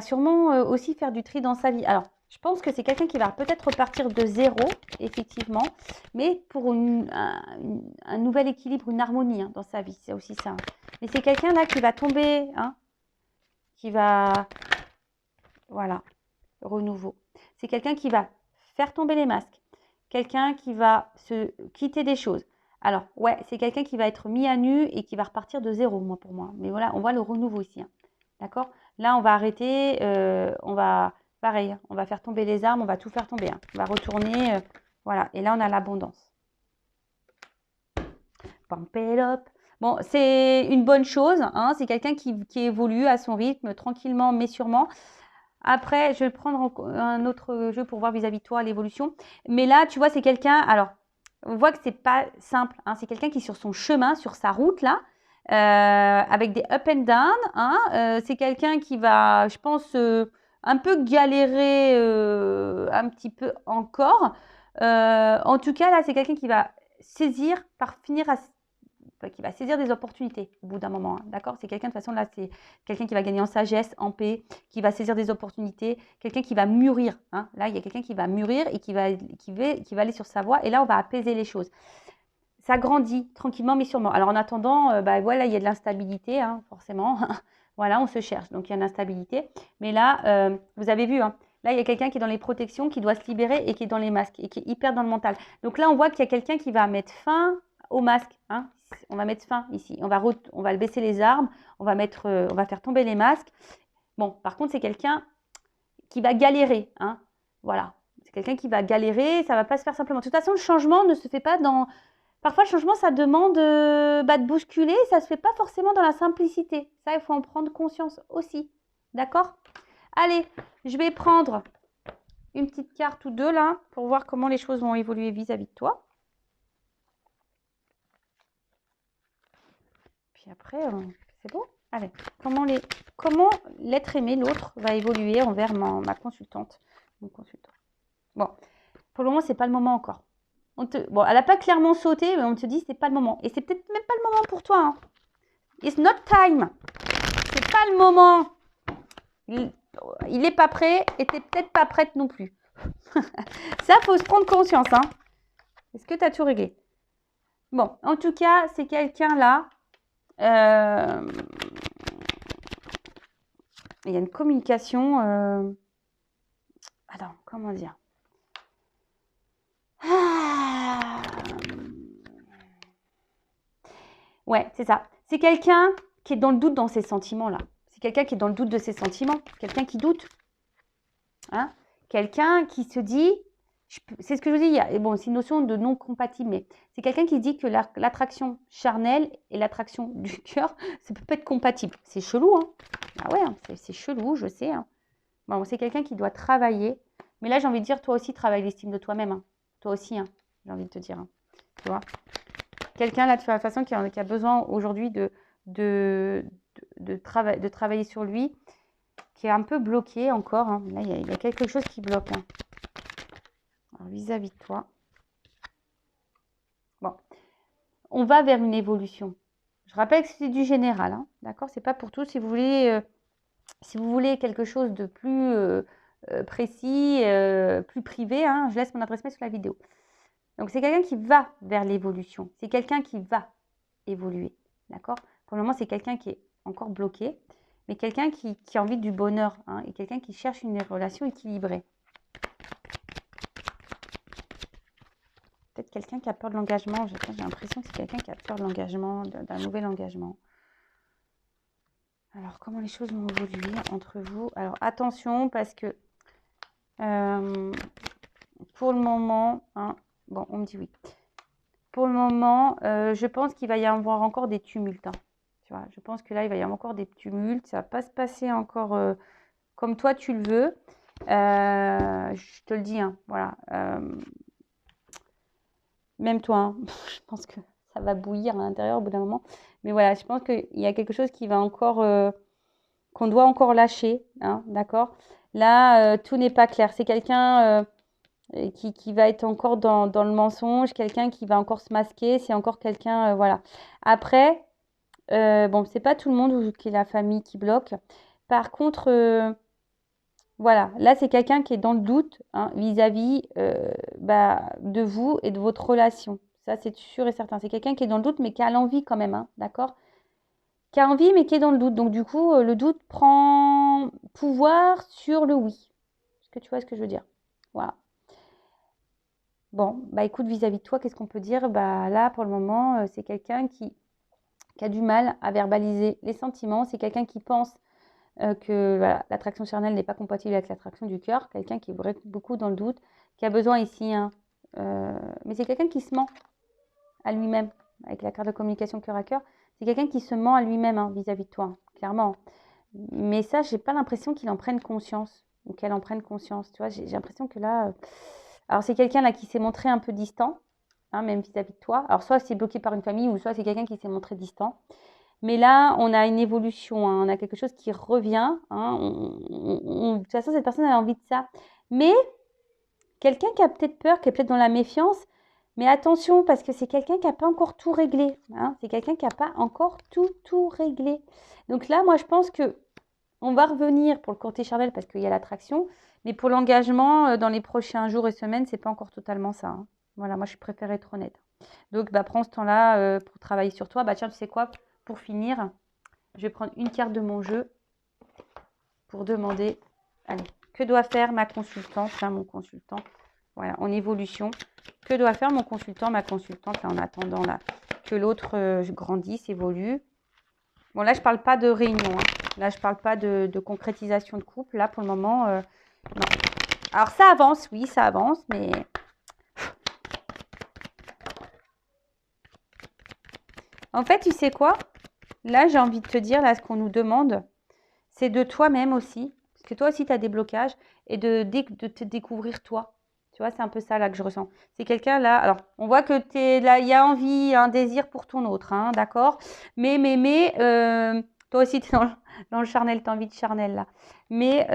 sûrement aussi faire du tri dans sa vie. Alors, je pense que c'est quelqu'un qui va peut-être repartir de zéro, effectivement, mais pour un nouvel équilibre, une harmonie, hein, dans sa vie, c'est aussi ça. Mais c'est quelqu'un là qui va tomber, hein, qui va, voilà, renouveau. C'est quelqu'un qui va faire tomber les masques, quelqu'un qui va se quitter des choses. Alors, ouais, c'est quelqu'un qui va être mis à nu et qui va repartir de zéro, moi, pour moi. Mais voilà, on voit le renouveau ici, hein. D'accord? Là, on va arrêter, on va, pareil, on va faire tomber les armes, on va tout faire tomber, hein. On va retourner, voilà. Et là, on a l'abondance. Pump it up. Bon, c'est une bonne chose, hein. C'est quelqu'un qui évolue à son rythme, tranquillement, mais sûrement. Après, je vais prendre un autre jeu pour voir vis-à-vis de toi l'évolution. Mais là, tu vois, c'est quelqu'un... Alors, on voit que c'est pas simple, hein. C'est quelqu'un qui est sur son chemin, sur sa route là, avec des up and down, hein. C'est quelqu'un qui va, je pense, un peu galérer un petit peu encore. En tout cas, là, c'est quelqu'un qui va saisir, qui va saisir des opportunités au bout d'un moment, hein, d'accord? C'est quelqu'un, de toute façon, là, c'est quelqu'un qui va gagner en sagesse, en paix, qui va saisir des opportunités, quelqu'un qui va mûrir, hein. Là, il y a quelqu'un qui va mûrir et qui va aller sur sa voie, et là, on va apaiser les choses. Ça grandit tranquillement, mais sûrement. Alors, en attendant, voilà, il y a de l'instabilité, hein, forcément. Voilà, on se cherche, donc il y a une instabilité. Mais là, vous avez vu, hein, là, il y a quelqu'un qui est dans les protections, qui doit se libérer et qui est dans les masques et qui est hyper dans le mental. Donc là, on voit qu'il y a quelqu'un qui va mettre fin au masque, hein. On va mettre fin ici. On va le baisser les armes, on va faire tomber les masques. Bon, par contre, c'est quelqu'un qui va galérer, hein. Voilà, c'est quelqu'un qui va galérer, ça ne va pas se faire simplement. De toute façon, le changement ne se fait pas dans... Parfois, le changement, ça demande de bousculer, ça ne se fait pas forcément dans la simplicité. Ça, il faut en prendre conscience aussi. D'accord? Allez, je vais prendre une petite carte ou deux là, pour voir comment les choses vont évoluer vis-à-vis de toi. Puis après, c'est bon? Allez, comment l'être aimé, l'autre, va évoluer envers ma consultante, mon consultant. Bon, pour le moment, c'est pas le moment encore. Bon, elle n'a pas clairement sauté, mais on te dit c'est pas le moment. Et c'est peut-être même pas le moment pour toi, hein. It's not time. C'est pas le moment. Il n'est pas prêt et tu n'es peut-être pas prête non plus. Ça, faut se prendre conscience, hein. Est-ce que tu as tout réglé? Bon, en tout cas, c'est quelqu'un là. Il y a une communication. Attends, comment dire? Ouais, c'est ça. C'est quelqu'un qui est dans le doute dans ses sentiments là. C'est quelqu'un qui est dans le doute de ses sentiments. Quelqu'un qui doute. Hein? Quelqu'un qui se dit, c'est ce que je vous dis, bon, c'est une notion de non compatible, mais c'est quelqu'un qui dit que l'attraction charnelle et l'attraction du cœur, ça peut pas être compatible. C'est chelou, hein? Ah ouais, hein, c'est chelou, je sais, hein. Bon, c'est quelqu'un qui doit travailler. Mais là, j'ai envie de dire, toi aussi, travaille l'estime de toi-même, hein. Toi aussi, hein, j'ai envie de te dire, hein. Tu vois? Quelqu'un, là, de toute façon, qui a besoin aujourd'hui de travailler sur lui, qui est un peu bloqué encore, hein. Là, il y a quelque chose qui bloque, hein. Alors, vis-à-vis de toi. Bon, on va vers une évolution. Je rappelle que c'est du général, hein, d'accord? C'est pas pour tout. Si vous voulez quelque chose de plus précis, plus privé, hein, je laisse mon adresse mail sur la vidéo. Donc, c'est quelqu'un qui va vers l'évolution. C'est quelqu'un qui va évoluer, d'accord? Pour le moment, c'est quelqu'un qui est encore bloqué, mais quelqu'un qui a envie du bonheur, hein, et quelqu'un qui cherche une relation équilibrée. Peut-être quelqu'un qui a peur de l'engagement. J'ai l'impression que c'est quelqu'un qui a peur de l'engagement, d'un nouvel engagement. Alors, comment les choses vont évoluer entre vous? Alors, attention, parce que pour le moment, hein, bon, on me dit oui. Pour le moment, je pense qu'il va y avoir encore des tumultes, hein. Tu vois, je pense que là, il va y avoir encore des tumultes. Ça ne va pas se passer encore comme toi, tu le veux. Je te le dis, hein, voilà. Même toi, hein, je pense que ça va bouillir à l'intérieur au bout d'un moment. Mais voilà, je pense qu'il y a quelque chose qui va encore, qu'on doit encore lâcher, hein, d'accord? Là, tout n'est pas clair. C'est quelqu'un qui va être encore dans le mensonge, quelqu'un qui va encore se masquer. C'est encore quelqu'un, voilà. Après, bon, c'est pas tout le monde qui est la famille qui bloque. Par contre, voilà, là, c'est quelqu'un qui est dans le doute, hein, vis-à-vis de vous et de votre relation. Ça, c'est sûr et certain. C'est quelqu'un qui est dans le doute, mais qui a l'envie quand même, hein, d'accord? Qui a envie, mais qui est dans le doute. Donc, du coup, le doute prend pouvoir sur le oui. Est-ce que tu vois ce que je veux dire? Voilà. Bon, bah écoute, vis-à-vis de toi, qu'est-ce qu'on peut dire? Bah là, pour le moment, c'est quelqu'un qui a du mal à verbaliser les sentiments. C'est quelqu'un qui pense que voilà, l'attraction charnelle n'est pas compatible avec l'attraction du cœur. Quelqu'un qui est beaucoup dans le doute, qui a besoin ici, hein, mais c'est quelqu'un qui se ment à lui-même, avec la carte de communication cœur à cœur. C'est quelqu'un qui se ment à lui-même, hein, vis-à-vis de toi, hein, clairement. Mais ça, j'ai pas l'impression qu'il en prenne conscience, ou qu'elle en prenne conscience. Tu vois, j'ai l'impression que là... Alors, c'est quelqu'un là qui s'est montré un peu distant, hein, même vis-à-vis de toi. Alors, soit c'est bloqué par une famille ou soit c'est quelqu'un qui s'est montré distant. Mais là, on a une évolution, hein, on a quelque chose qui revient. Hein, de toute façon, cette personne a envie de ça. Mais quelqu'un qui a peut-être peur, qui est peut-être dans la méfiance, mais attention, parce que c'est quelqu'un qui n'a pas encore tout réglé. Hein, c'est quelqu'un qui n'a pas encore tout réglé. Donc là, moi, je pense que on va revenir pour le côté charnel parce qu'il y a l'attraction. Mais pour l'engagement, dans les prochains jours et semaines, c'est pas encore totalement ça. Hein. Voilà, moi, je préfère être honnête. Donc, bah, prends ce temps-là pour travailler sur toi. Bah, tiens, tu sais quoi? Pour finir, je vais prendre une carte de mon jeu pour demander, allez, que doit faire ma consultante, là, mon consultant, voilà, en évolution. Que doit faire mon consultant, ma consultante, là, en attendant là, que l'autre grandisse, évolue. Bon, là, je ne parle pas de réunion. Hein. Là, je ne parle pas de concrétisation de couple. Là, pour le moment, non. Alors, ça avance, oui, ça avance, mais... En fait, tu sais quoi? Là, j'ai envie de te dire, là, ce qu'on nous demande, c'est de toi-même aussi. Parce que toi aussi, tu as des blocages. Et de te découvrir toi. Tu vois, c'est un peu ça, là, que je ressens. C'est quelqu'un, là... Alors, on voit que t'es là, il y a envie, un désir pour ton autre, hein, d'accord? Mais toi aussi, tu es dans le charnel, tu as envie de charnel, là. Mais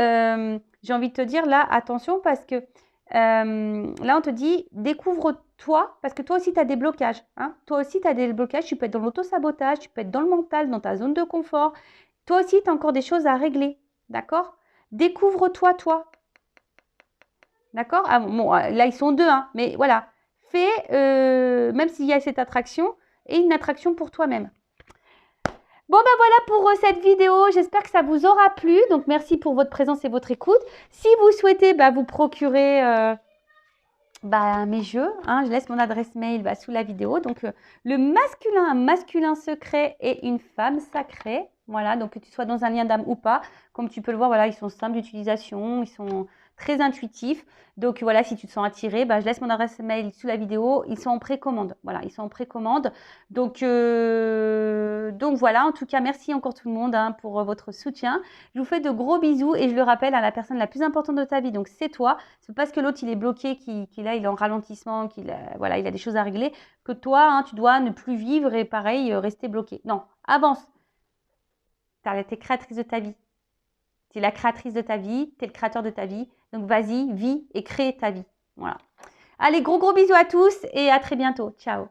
j'ai envie de te dire, là, attention, parce que là, on te dit, découvre-toi, parce que toi aussi, tu as des blocages. Hein. Toi aussi, tu as des blocages. Tu peux être dans l'auto-sabotage, tu peux être dans le mental, dans ta zone de confort. Toi aussi, tu as encore des choses à régler. D'accord? Découvre-toi, toi. D'accord? Ah, bon, là, ils sont deux, hein, mais voilà. Fais, même s'il y a cette attraction, et une attraction pour toi-même. Bon, ben voilà pour cette vidéo. J'espère que ça vous aura plu. Donc, merci pour votre présence et votre écoute. Si vous souhaitez vous procurer mes jeux, hein, je laisse mon adresse mail sous la vidéo. Donc, le masculin, un masculin secret et une femme sacrée. Voilà, donc que tu sois dans un lien d'âme ou pas. Comme tu peux le voir, voilà, ils sont simples d'utilisation, ils sont très intuitifs. Donc, voilà, si tu te sens attiré, je laisse mon adresse mail sous la vidéo. Ils sont en précommande. Voilà, ils sont en précommande. Donc voilà, en tout cas, merci encore tout le monde pour votre soutien. Je vous fais de gros bisous et je le rappelle à la personne la plus importante de ta vie. Donc, c'est toi. C'est parce que l'autre, il est bloqué, qu'il est en ralentissement, il a des choses à régler, que toi, tu dois ne plus vivre et pareil, rester bloqué. Non, avance. Tu es créatrice de ta vie. Tu es la créatrice de ta vie, tu es le créateur de ta vie. Donc, vas-y, vis et crée ta vie. Voilà. Allez, gros bisous à tous et à très bientôt. Ciao.